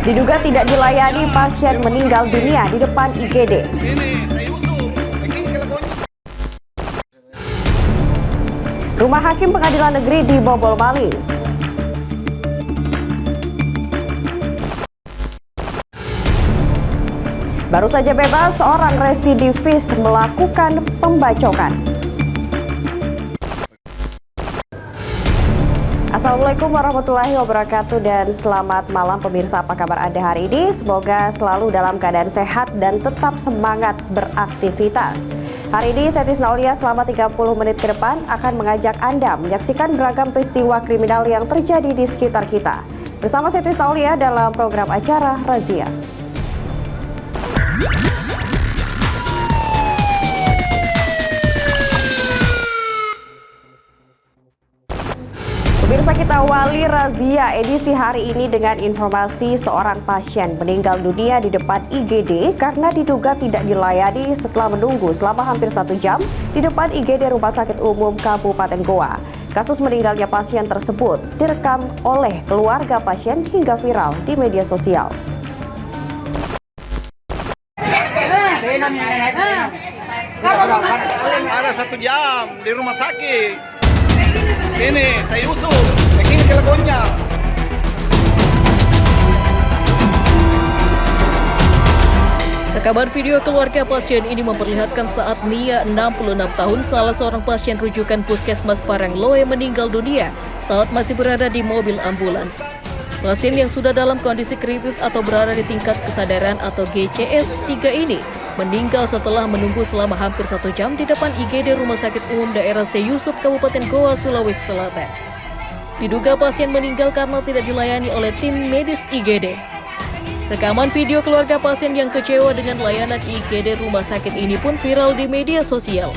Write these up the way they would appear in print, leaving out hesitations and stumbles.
Diduga tidak dilayani, pasien meninggal dunia di depan IGD. Rumah Hakim Pengadilan Negeri dibobol maling. Baru saja bebas, seorang residivis melakukan pembacokan. Assalamualaikum warahmatullahi wabarakatuh dan selamat malam pemirsa, apa kabar Anda hari ini? Semoga selalu dalam keadaan sehat dan tetap semangat beraktivitas. Hari ini saya Tisna Aulia selama 30 menit ke depan akan mengajak Anda menyaksikan beragam peristiwa kriminal yang terjadi di sekitar kita. Bersama saya Tisna Aulia dalam program acara Razia. Pemirsa, kita awali Razia edisi hari ini dengan informasi seorang pasien meninggal dunia di depan IGD karena diduga tidak dilayani setelah menunggu selama hampir 1 jam di depan IGD Rumah Sakit Umum Kabupaten Goa. Kasus meninggalnya pasien tersebut direkam oleh keluarga pasien hingga viral di media sosial. Ada 1 jam di rumah sakit. Ini saya usut, ini kelakonnya. Rekaman video keluarga pasien ini memperlihatkan saat Nia, 66 tahun, salah seorang pasien rujukan Puskesmas Parangloe meninggal dunia saat masih berada di mobil ambulans. Pasien yang sudah dalam kondisi kritis atau berada di tingkat kesadaran atau GCS 3 ini meninggal setelah menunggu selama hampir 1 jam di depan IGD Rumah Sakit Umum Daerah Seyusup, Kabupaten Goa, Sulawesi Selatan. Diduga pasien meninggal karena tidak dilayani oleh tim medis IGD. Rekaman video keluarga pasien yang kecewa dengan layanan IGD rumah sakit ini pun viral di media sosial.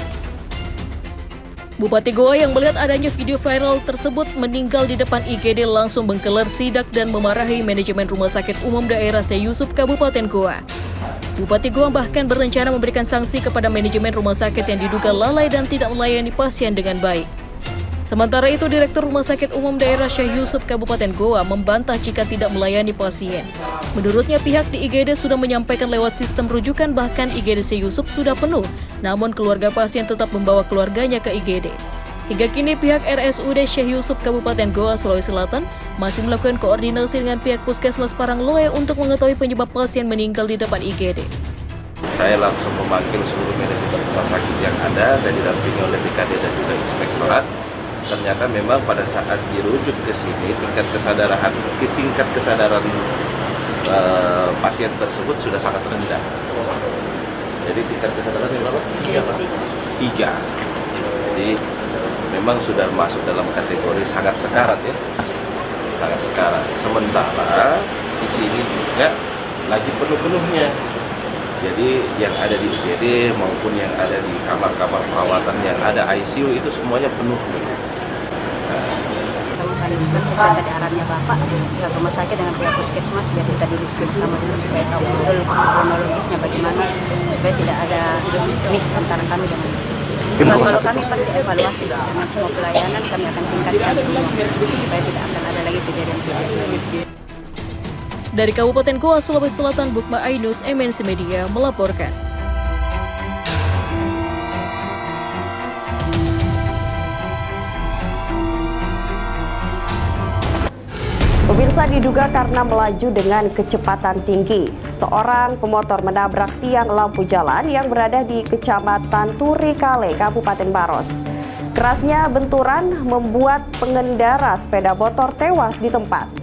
Bupati Goa yang melihat adanya video viral tersebut meninggal di depan IGD langsung menggelar sidak dan memarahi manajemen Rumah Sakit Umum Daerah Seyusup, Kabupaten Goa. Bupati Goa bahkan berencana memberikan sanksi kepada manajemen rumah sakit yang diduga lalai dan tidak melayani pasien dengan baik. Sementara itu, Direktur Rumah Sakit Umum Daerah Syekh Yusuf Kabupaten Goa membantah jika tidak melayani pasien. Menurutnya, pihak di IGD sudah menyampaikan lewat sistem rujukan bahkan IGD Syekh Yusuf sudah penuh, namun keluarga pasien tetap membawa keluarganya ke IGD. Hingga kini pihak RSUD Syekh Yusuf Kabupaten Goa, Sulawesi Selatan masih melakukan koordinasi dengan pihak Puskesmas Parangloe untuk mengetahui penyebab pasien meninggal di depan IGD. Saya langsung memanggil seluruh manajemen rumah sakit yang ada, saya didampingi oleh BKD dan juga inspektorat. Ternyata memang pada saat dirujuk ke sini tingkat kesadaran pasien tersebut sudah sangat rendah. Jadi tingkat kesadaran berapa? 3. Jadi memang sudah masuk dalam kategori sangat sekarat ya, sangat sekarat. Sementara di sini juga lagi penuh-penuhnya. Jadi yang ada di IGD maupun yang ada di kamar-kamar perawatan yang ada ICU itu semuanya penuh. Sesuai tadi arahannya Bapak, pihak rumah sakit dengan pihak puskesmas biar kita didiskusi bersama dulu supaya tahu betul kronologisnya bagaimana supaya tidak ada miss antara kami dengan kalau kami pasti evaluasi dengan semua pelayanan, kami akan tingkatkan semua supaya tidak akan ada lagi kejadian-kejadian. Dari Kabupaten Goa, Sulawesi Selatan, Bukma Ainus, MNC Media melaporkan. Pemirsa, diduga karena melaju dengan kecepatan tinggi, seorang pemotor menabrak tiang lampu jalan yang berada di Kecamatan Turikale, Kabupaten Maros. Kerasnya benturan membuat pengendara sepeda motor tewas di tempat.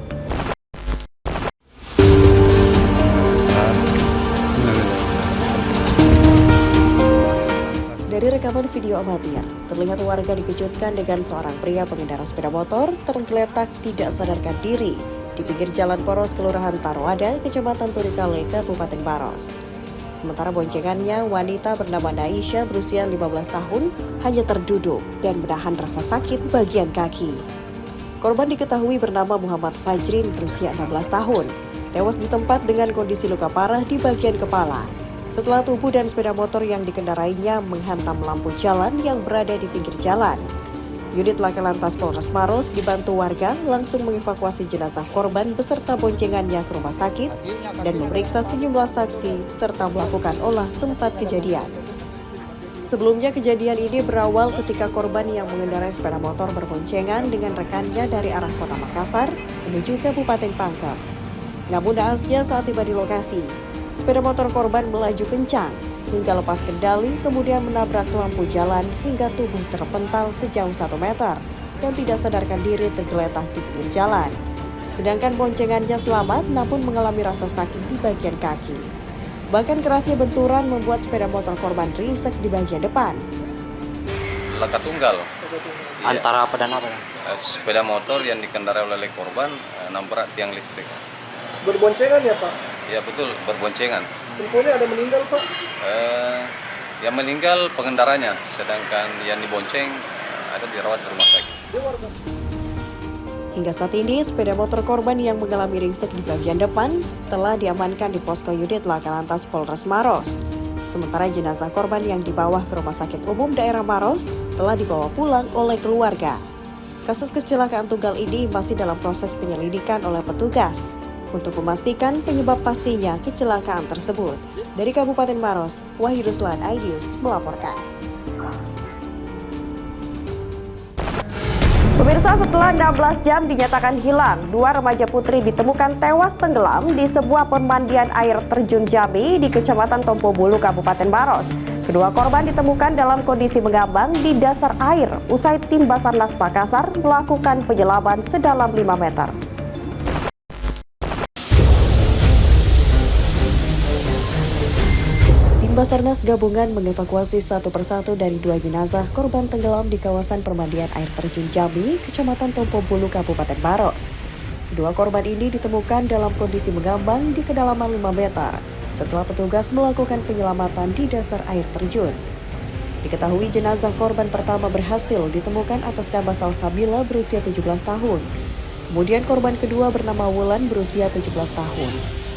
Dari rekaman video amatir, terlihat warga dikejutkan dengan seorang pria pengendara sepeda motor tergeletak tidak sadarkan diri di pinggir jalan poros Kelurahan Tarwada, Kecamatan Turikale, Kabupaten Maros. Sementara boncengannya, wanita bernama Naisha berusia 15 tahun, hanya terduduk dan menahan rasa sakit bagian kaki. Korban diketahui bernama Muhammad Fajrin berusia 16 tahun, tewas di tempat dengan kondisi luka parah di bagian kepala. Setelah tubuh dan sepeda motor yang dikendarainya menghantam lampu jalan yang berada di pinggir jalan. Unit Laka Lantas Polres Maros dibantu warga langsung mengevakuasi jenazah korban beserta boncengannya ke rumah sakit dan memeriksa sejumlah saksi serta melakukan olah tempat kejadian. Sebelumnya kejadian ini berawal ketika korban yang mengendarai sepeda motor berboncengan dengan rekannya dari arah Kota Makassar menuju Kabupaten Pangkep. Namun naasnya saat tiba di lokasi, sepeda motor korban melaju kencang hingga lepas kendali kemudian menabrak lampu jalan hingga tubuh terpental sejauh 1 meter dan tidak sadarkan diri tergeletak di pinggir jalan. Sedangkan boncengannya selamat namun mengalami rasa sakit di bagian kaki. Bahkan kerasnya benturan membuat sepeda motor korban ringsek di bagian depan. Laka tunggal. Antara apa dan apa? Sepeda motor yang dikendarai oleh korban nabrak tiang listrik. Berboncengan ya Pak? Ya betul, berboncengan. Infonya ada meninggal Pak? Yang meninggal pengendaranya, sedangkan yang dibonceng ada dirawat di rumah sakit. Hingga saat ini, sepeda motor korban yang mengalami ringsek di bagian depan telah diamankan di posko unit Laka Lantas Polres Maros. Sementara jenazah korban yang dibawa ke Rumah Sakit Umum Daerah Maros telah dibawa pulang oleh keluarga. Kasus kecelakaan tunggal ini masih dalam proses penyelidikan oleh petugas untuk memastikan penyebab pastinya kecelakaan tersebut. Dari Kabupaten Maros, Wahyu Ruslan, iNews melaporkan. Pemirsa, setelah 16 jam dinyatakan hilang, 2 remaja putri ditemukan tewas tenggelam di sebuah pemandian air terjun Jambi di Kecamatan Tompo Bulu, Kabupaten Maros. Kedua korban ditemukan dalam kondisi mengambang di dasar air usai tim Basarnas Makassar melakukan penyelaman sedalam 5 meter. Basarnas gabungan mengevakuasi satu persatu dari 2 jenazah korban tenggelam di kawasan permandian air terjun Jambi, Kecamatan Tompo Bulu, Kabupaten Maros. Kedua korban ini ditemukan dalam kondisi mengambang di kedalaman 5 meter setelah petugas melakukan penyelamatan di dasar air terjun. Diketahui jenazah korban pertama berhasil ditemukan atas nama Salsabila berusia 17 tahun. Kemudian korban kedua bernama Wulan berusia 17 tahun.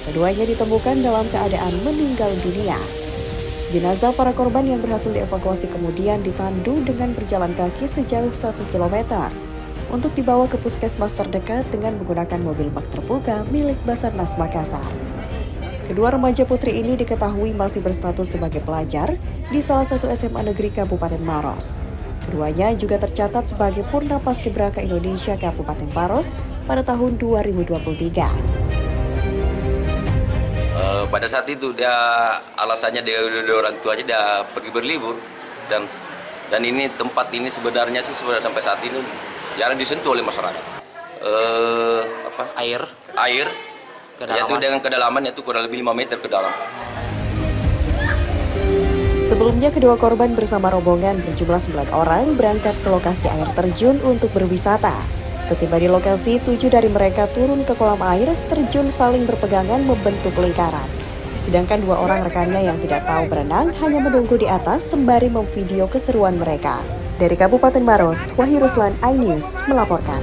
Keduanya ditemukan dalam keadaan meninggal dunia. Jenazah para korban yang berhasil dievakuasi kemudian ditandu dengan berjalan kaki sejauh 1 km untuk dibawa ke puskesmas terdekat dengan menggunakan mobil bak terbuka milik Basarnas Makassar. Kedua remaja putri ini diketahui masih berstatus sebagai pelajar di salah satu SMA negeri Kabupaten Maros. Keduanya juga tercatat sebagai Purna Paskibraka Indonesia Kabupaten Maros pada tahun 2023. Pada saat itu dia alasannya dia orang tuanya dia pergi berlibur dan ini tempat ini sebenarnya sih sampai saat ini jarang disentuh oleh masyarakat. Air yaitu dengan kedalaman yaitu kurang lebih 5 meter ke dalam. Sebelumnya kedua korban bersama rombongan berjumlah 9 orang berangkat ke lokasi air terjun untuk berwisata. Setiba di lokasi, 7 dari mereka turun ke kolam air terjun saling berpegangan membentuk lingkaran. Sedangkan 2 orang rekannya yang tidak tahu berenang hanya menunggu di atas sembari memvideo keseruan mereka. Dari Kabupaten Maros, Wahyu Ruslan, iNews melaporkan.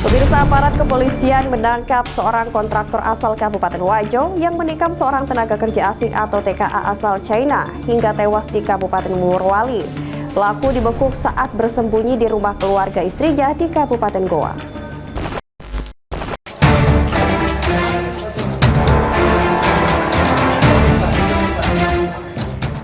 Pemirsa, aparat kepolisian menangkap seorang kontraktor asal Kabupaten Wajo yang menikam seorang tenaga kerja asing atau TKA asal China hingga tewas di Kabupaten Morowali. Pelaku dibekuk saat bersembunyi di rumah keluarga istrinya di Kabupaten Goa.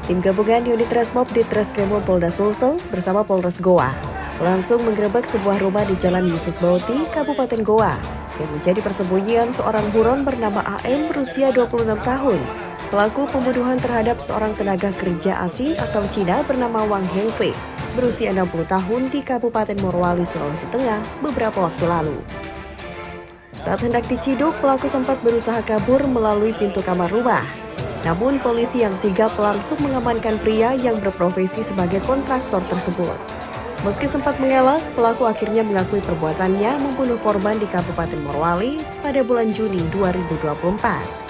Tim gabungan unit Resmob di Treskrimum Polda Sulsel bersama Polres Goa langsung menggerebek sebuah rumah di Jalan Yusuf Bauti, Kabupaten Goa yang menjadi persembunyian seorang buron bernama AM berusia 26 tahun. Pelaku pembunuhan terhadap seorang tenaga kerja asing asal Cina bernama Wang Hengfei berusia 60 tahun di Kabupaten Morowali, Sulawesi Tengah beberapa waktu lalu. Saat hendak diciduk, pelaku sempat berusaha kabur melalui pintu kamar rumah. Namun polisi yang sigap langsung mengamankan pria yang berprofesi sebagai kontraktor tersebut. Meski sempat mengelak, pelaku akhirnya mengakui perbuatannya membunuh korban di Kabupaten Morowali pada bulan Juni 2024.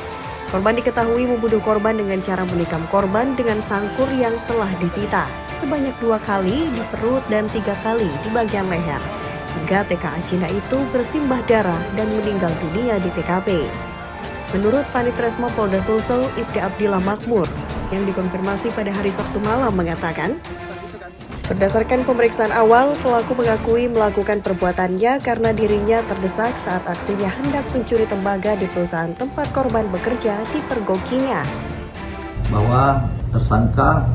Korban diketahui membunuh korban dengan cara menikam korban dengan sangkur yang telah disita sebanyak 2 kali di perut dan 3 kali di bagian leher. Hingga TKA Cina itu bersimbah darah dan meninggal dunia di TKP. Menurut Panit Resmob Polda Sulsel, Ibda Abdillah Makmur, yang dikonfirmasi pada hari Sabtu malam mengatakan, Berdasarkan pemeriksaan awal, pelaku mengakui melakukan perbuatannya karena dirinya terdesak saat aksinya hendak mencuri tembaga di perusahaan tempat korban bekerja dipergokinya. Bahwa tersangka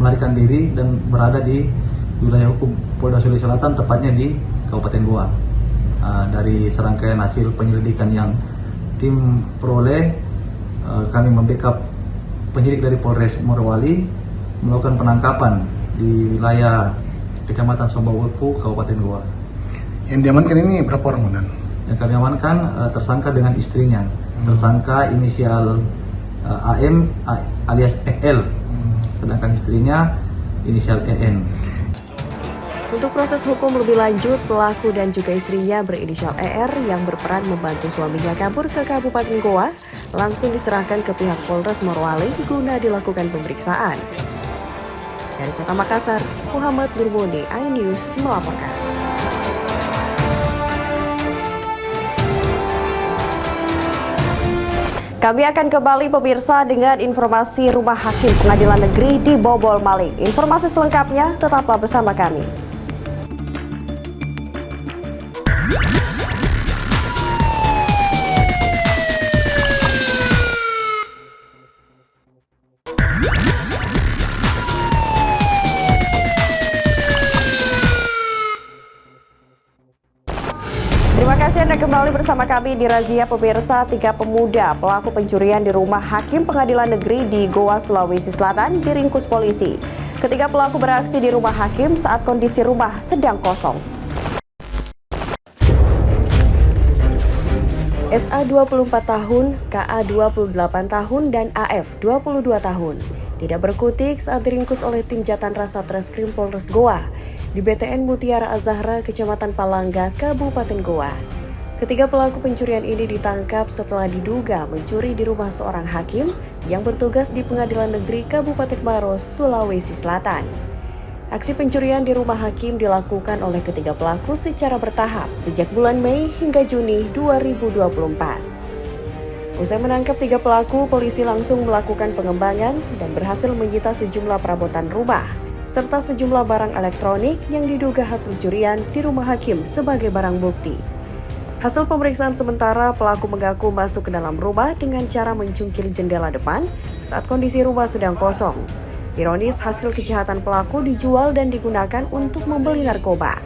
melarikan diri dan berada di wilayah hukum Polda Sulawesi Selatan, tepatnya di Kabupaten Goa. Dari serangkaian hasil penyelidikan yang tim peroleh, kami membackup penyidik dari Polres Morowali melakukan penangkapan di wilayah Kecamatan Sombaweku, Kabupaten Goa. Yang diamankan ini berapa orang, Munan? Yang kami amankan tersangka dengan istrinya. Tersangka inisial AM alias EL, sedangkan istrinya inisial EN. Untuk proses hukum lebih lanjut, pelaku dan juga istrinya berinisial ER yang berperan membantu suaminya kabur ke Kabupaten Goa langsung diserahkan ke pihak Polres Morowali guna dilakukan pemeriksaan. Dari Kota Makassar, Muhammad Nurmoni, iNews melaporkan. Kami akan kembali pemirsa dengan informasi Rumah Hakim Pengadilan Negeri dibobol maling. Informasi selengkapnya tetaplah bersama kami. Terima kasih Anda kembali bersama kami di Razia Pemirsa. 3 pemuda pelaku pencurian di Rumah Hakim Pengadilan Negeri di Goa, Sulawesi Selatan diringkus polisi. Ketiga pelaku beraksi di Rumah Hakim saat kondisi rumah sedang kosong. SA 24 tahun, KA 28 tahun, dan AF 22 tahun. Tidak berkutik saat diringkus oleh tim Jatan Ras Satreskrim Polres Goa di BTN Mutiara Azahra, Kecamatan Palangga, Kabupaten Goa. Ketiga pelaku pencurian ini ditangkap setelah diduga mencuri di rumah seorang hakim yang bertugas di Pengadilan Negeri Kabupaten Maros, Sulawesi Selatan. Aksi pencurian di rumah hakim dilakukan oleh ketiga pelaku secara bertahap sejak bulan Mei hingga Juni 2024. Usai menangkap 3 pelaku, polisi langsung melakukan pengembangan dan berhasil menyita sejumlah perabotan rumah serta sejumlah barang elektronik yang diduga hasil curian di rumah hakim sebagai barang bukti. Hasil pemeriksaan sementara, pelaku mengaku masuk ke dalam rumah dengan cara mencungkil jendela depan saat kondisi rumah sedang kosong. Ironis, hasil kejahatan pelaku dijual dan digunakan untuk membeli narkoba.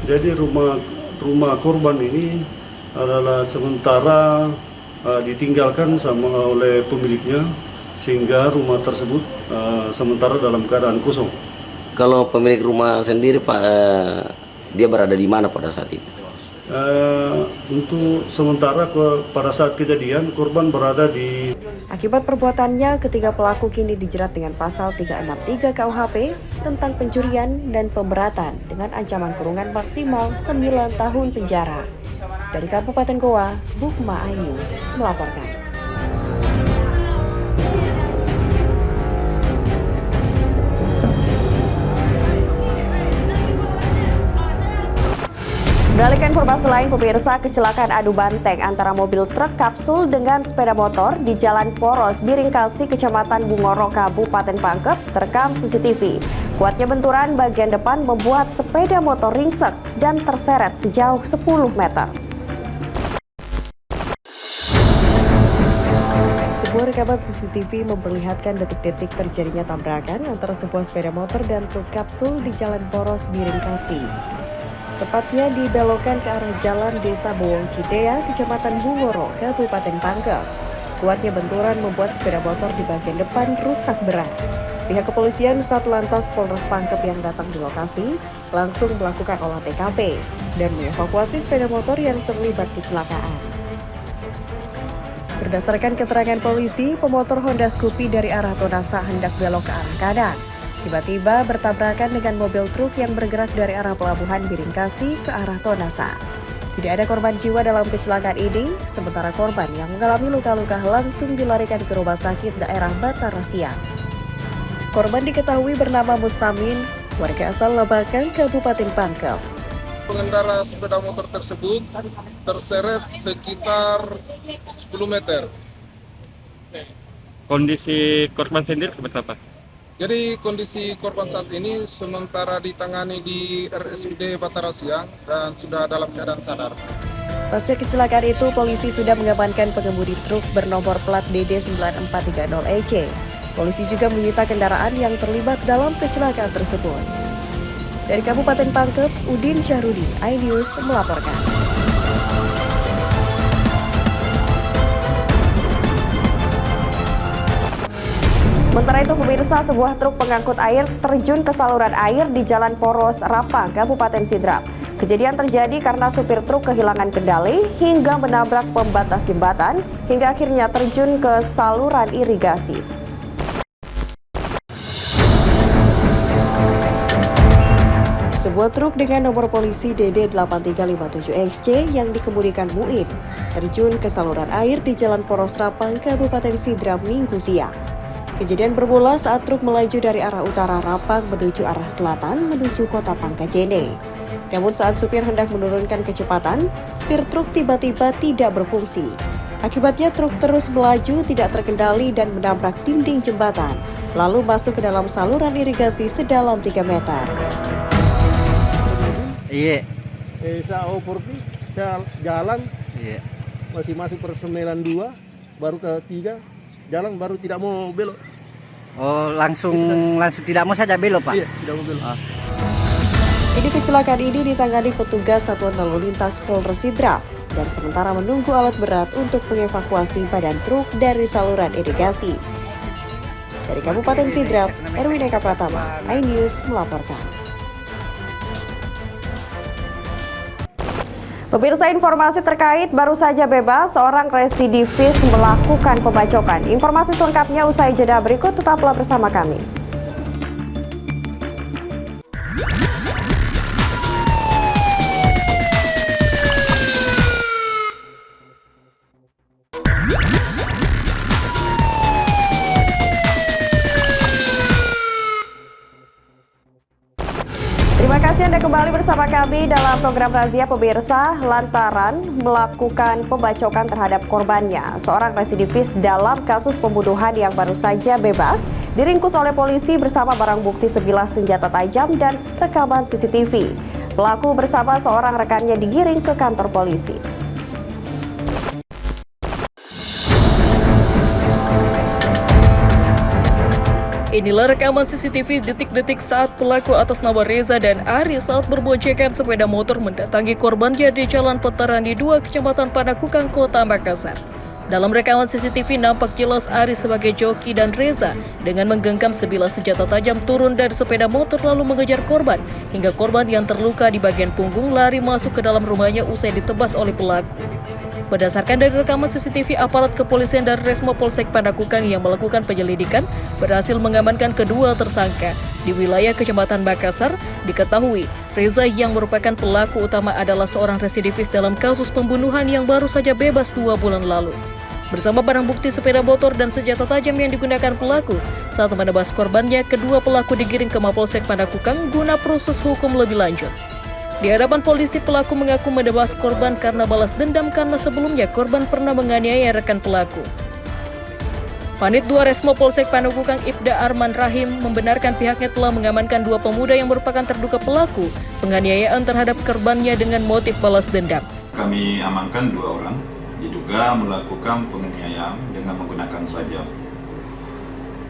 Jadi rumah korban ini adalah sementara ditinggalkan oleh pemiliknya, sehingga rumah tersebut sementara dalam keadaan kosong. Kalau pemilik rumah sendiri Pak, dia berada di mana pada saat itu? Untuk sementara pada saat kejadian korban berada di... Akibat perbuatannya, ketiga pelaku kini dijerat dengan pasal 363 KUHP tentang pencurian dan pemberatan dengan ancaman kurungan maksimal 9 tahun penjara. Dari Kabupaten Goa, Bukma iNews melaporkan. Beralih ke informasi lain, pemirsa, kecelakaan adu banteng antara mobil truk kapsul dengan sepeda motor di Jalan Poros, Biringkasi, Kecamatan Bungoro, Kabupaten Pangkep, terekam CCTV. Kuatnya benturan bagian depan membuat sepeda motor ringsek dan terseret sejauh 10 meter. Sebuah rekaman CCTV memperlihatkan detik-detik terjadinya tabrakan antara sebuah sepeda motor dan truk kapsul di Jalan Poros, Biringkasi. Tepatnya di belokan ke arah Jalan Desa Bowong Cidea, Kecamatan Bungoro, Kabupaten Pangkep. Kuatnya benturan membuat sepeda motor di bagian depan rusak berat. Pihak kepolisian Satlantas Polres Pangkep yang datang di lokasi langsung melakukan olah TKP dan mengevakuasi sepeda motor yang terlibat kecelakaan. Berdasarkan keterangan polisi, pemotor Honda Scoopy dari arah Tonasa hendak belok ke arah kanan. Tiba-tiba bertabrakan dengan mobil truk yang bergerak dari arah pelabuhan Biringkasi ke arah Tonasa. Tidak ada korban jiwa dalam kecelakaan ini, sementara korban yang mengalami luka-luka langsung dilarikan ke rumah sakit daerah Batarasia. Korban diketahui bernama Mustamin, warga asal Labakang, Kabupaten Pangkep. Pengendara sepeda motor tersebut terseret sekitar 10 meter. Kondisi korban sendiri seperti apa? Jadi kondisi korban saat ini sementara ditangani di RSUD Batara Siang dan sudah dalam keadaan sadar. Pasca kecelakaan itu, polisi sudah mengamankan pengemudi truk bernomor plat DD9430EC. Polisi juga menyita kendaraan yang terlibat dalam kecelakaan tersebut. Dari Kabupaten Pangkep, Udin Syahrudin, iNews melaporkan. Sementara itu, pemirsa, sebuah truk pengangkut air terjun ke saluran air di Jalan Poros, Rapang, Kabupaten Sidrap. Kejadian terjadi karena supir truk kehilangan kendali hingga menabrak pembatas jembatan hingga akhirnya terjun ke saluran irigasi. Sebuah truk dengan nomor polisi DD8357XC yang dikemudikan Muin terjun ke saluran air di Jalan Poros Rapang, Kabupaten Sidrap, Minggu siang. Kejadian bermula saat truk melaju dari arah utara Rapang menuju arah selatan menuju kota Pangkajene. Namun saat supir hendak menurunkan kecepatan, setir truk tiba-tiba tidak berfungsi. Akibatnya truk terus melaju tidak terkendali dan menabrak dinding jembatan, lalu masuk ke dalam saluran irigasi sedalam 3 meter. Iya. Saya jalan, masih masuk persemelan 2, baru ke 3, jalan baru tidak mau belok. Oh, langsung tidak mau saja belok, Pak? Iya, tidak mau belok. Ini kecelakaan ini ditangani petugas Satuan Lalu Lintas Polres Sidrap dan sementara menunggu alat berat untuk mengevakuasi badan truk dari saluran irigasi. Dari Kabupaten Sidrap, Erwin Eka Pratama, iNews melaporkan. Pemirsa, informasi terkait baru saja bebas seorang residivis melakukan pembacokan. Informasi selengkapnya usai jeda berikut, tetaplah bersama kami. Terima kasih Anda kembali bersama kami dalam program Razia, pemirsa. Lantaran melakukan pembacokan terhadap korbannya, seorang residivis dalam kasus pembunuhan yang baru saja bebas diringkus oleh polisi bersama barang bukti sebilah senjata tajam dan rekaman CCTV. Pelaku bersama seorang rekannya digiring ke kantor polisi. Inilah rekaman CCTV detik-detik saat pelaku atas nama Reza dan Ari saat berboncengan sepeda motor mendatangi korbannya di Jalan Petarani 2, Kecamatan Panakukang, Kota Makassar. Dalam rekaman CCTV nampak jelas Ari sebagai joki dan Reza dengan menggenggam sebilah senjata tajam turun dari sepeda motor lalu mengejar korban hingga korban yang terluka di bagian punggung lari masuk ke dalam rumahnya usai ditebas oleh pelaku. Berdasarkan dari rekaman CCTV, aparat kepolisian dari Resmo Polsek Panakukang yang melakukan penyelidikan berhasil mengamankan kedua tersangka. Di wilayah Kecamatan Makassar, diketahui Reza yang merupakan pelaku utama adalah seorang residivis dalam kasus pembunuhan yang baru saja bebas 2 bulan lalu. Bersama barang bukti sepeda motor dan senjata tajam yang digunakan pelaku, saat menebas korbannya, kedua pelaku digiring ke Mapolsek Panakukang guna proses hukum lebih lanjut. Di hadapan polisi, pelaku mengaku menebas korban karena balas dendam karena sebelumnya korban pernah menganiaya rekan pelaku. Panit 2 Resmo Polsek Panakukang Ibda Arman Rahim membenarkan pihaknya telah mengamankan 2 pemuda yang merupakan terduga pelaku penganiayaan terhadap korbannya dengan motif balas dendam. Kami amankan 2 orang diduga melakukan penganiayaan dengan menggunakan sajam.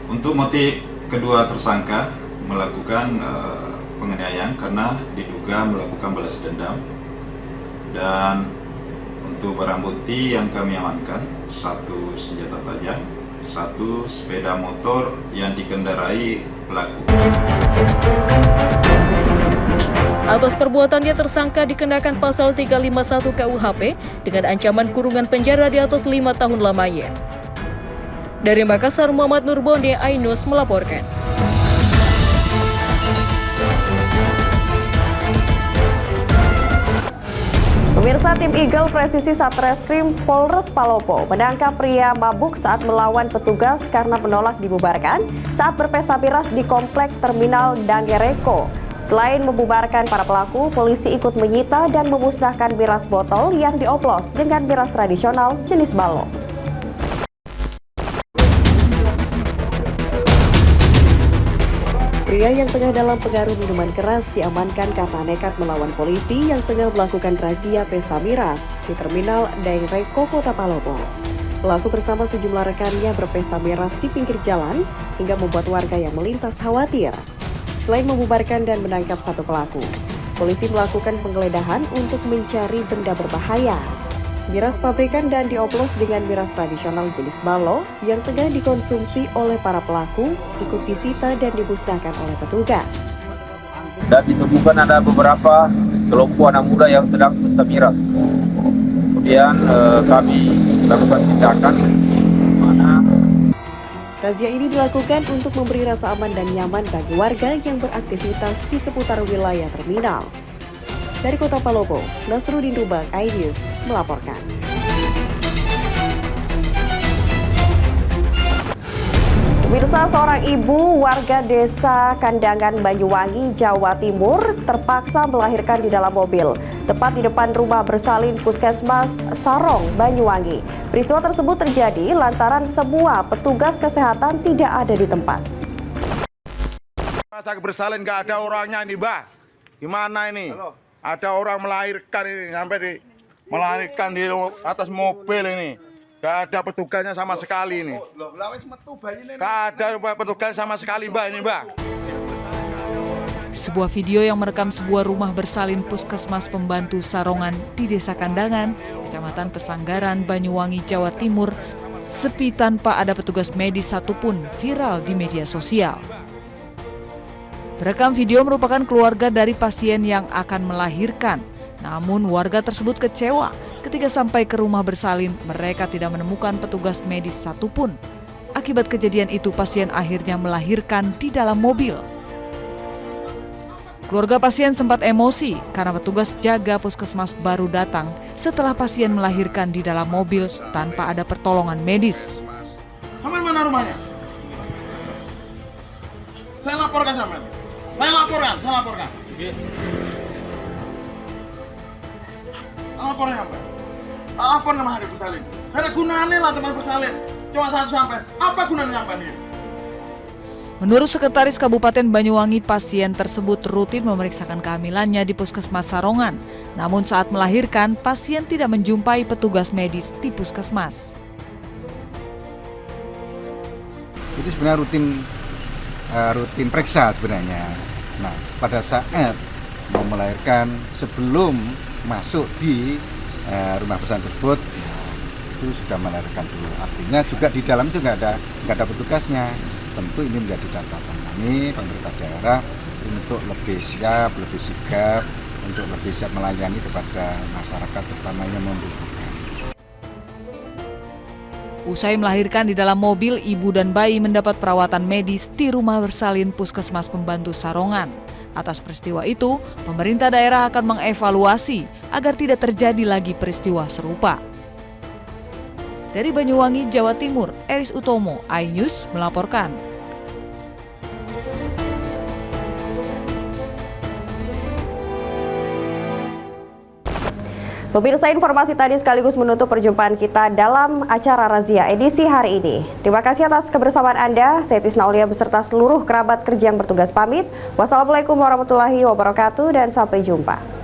Untuk motif kedua tersangka melakukan penganiayaan karena diduga melakukan balas dendam, dan untuk barang bukti yang kami amankan 1 senjata tajam, 1 sepeda motor yang dikendarai pelaku. Atas perbuatannya, tersangka dikenakan pasal 351 KUHP dengan ancaman kurungan penjara di atas 5 tahun lamanya. Dari Makassar, Muhammad Nurbonde, iNews melaporkan. Pemirsa, tim Eagle Presisi Satreskrim Polres Palopo menangkap pria mabuk saat melawan petugas karena menolak dibubarkan saat berpesta miras di komplek Terminal Danggereko. Selain membubarkan para pelaku, polisi ikut menyita dan memusnahkan miras botol yang dioplos dengan miras tradisional jenis balok. Pria yang tengah dalam pengaruh minuman keras diamankan karena nekat melawan polisi yang tengah melakukan razia pesta miras di Terminal Daeng Reko, Kota Palopo. Pelaku bersama sejumlah rekannya berpesta miras di pinggir jalan hingga membuat warga yang melintas khawatir. Selain membubarkan dan menangkap satu pelaku, polisi melakukan penggeledahan untuk mencari benda berbahaya. Miras pabrikan dan dioplos dengan miras tradisional jenis balo yang tengah dikonsumsi oleh para pelaku ikut disita dan dimusnahkan oleh petugas. Dan ditemukan ada beberapa kelompok anak muda yang sedang pesta miras. Kemudian kami lakukan tindakan mana. Razia ini dilakukan untuk memberi rasa aman dan nyaman bagi warga yang beraktivitas di seputar wilayah terminal. Dari Kota Palopo, Nasruddin Rubak, iNews melaporkan. Pemirsa, seorang ibu warga desa Kandangan, Banyuwangi, Jawa Timur terpaksa melahirkan di dalam mobil, tepat di depan rumah bersalin Puskesmas Sarong, Banyuwangi. Peristiwa tersebut terjadi lantaran semua petugas kesehatan tidak ada di tempat. Masa bersalin nggak ada orangnya ini, Mbak. Gimana ini? Ada orang melahirkan ini, sampai melahirkan di atas mobil ini. Gak ada petugasnya sama sekali ini. Gak ada petugas sama sekali, Mbak, ini, Mbak. Sebuah video yang merekam sebuah rumah bersalin Puskesmas Pembantu Sarongan di Desa Kandangan, Kecamatan Pesanggaran, Banyuwangi, Jawa Timur, sepi tanpa ada petugas medis satupun, viral di media sosial. Perekam video merupakan keluarga dari pasien yang akan melahirkan. Namun warga tersebut kecewa ketika sampai ke rumah bersalin mereka tidak menemukan petugas medis satupun. Akibat kejadian itu pasien akhirnya melahirkan di dalam mobil. Keluarga pasien sempat emosi karena petugas jaga puskesmas baru datang setelah pasien melahirkan di dalam mobil tanpa ada pertolongan medis. Sampai mana rumahnya? Saya laporkan sampai. Saya laporkan. Lapornya sampai. Lapor sama hari bersalin. Ada gunanya lah teman bersalin. Cuma satu sampai. Apa gunanya sampai ini? Menurut Sekretaris Kabupaten Banyuwangi, pasien tersebut rutin memeriksakan kehamilannya di Puskesmas Sarongan. Namun saat melahirkan, pasien tidak menjumpai petugas medis di puskesmas. Itu sebenarnya rutin periksa sebenarnya. Nah, pada saat mau melahirkan sebelum masuk di rumah besar tersebut, itu sudah melahirkan dulu. Artinya juga di dalam itu nggak ada petugasnya. Tentu ini menjadi catatan kami pemerintah daerah untuk lebih siap, lebih sigap, untuk lebih siap melayani kepada masyarakat terutama yang membutuhkan. Usai melahirkan di dalam mobil, ibu dan bayi mendapat perawatan medis di rumah bersalin Puskesmas Pembantu Sarongan. Atas peristiwa itu, pemerintah daerah akan mengevaluasi agar tidak terjadi lagi peristiwa serupa. Dari Banyuwangi, Jawa Timur, Eris Utomo, iNews melaporkan. Pemirsa, informasi tadi sekaligus menutup perjumpaan kita dalam acara Razia edisi hari ini. Terima kasih atas kebersamaan Anda. Saya Tisna Aulia beserta seluruh kerabat kerja yang bertugas pamit. Wassalamualaikum warahmatullahi wabarakatuh dan sampai jumpa.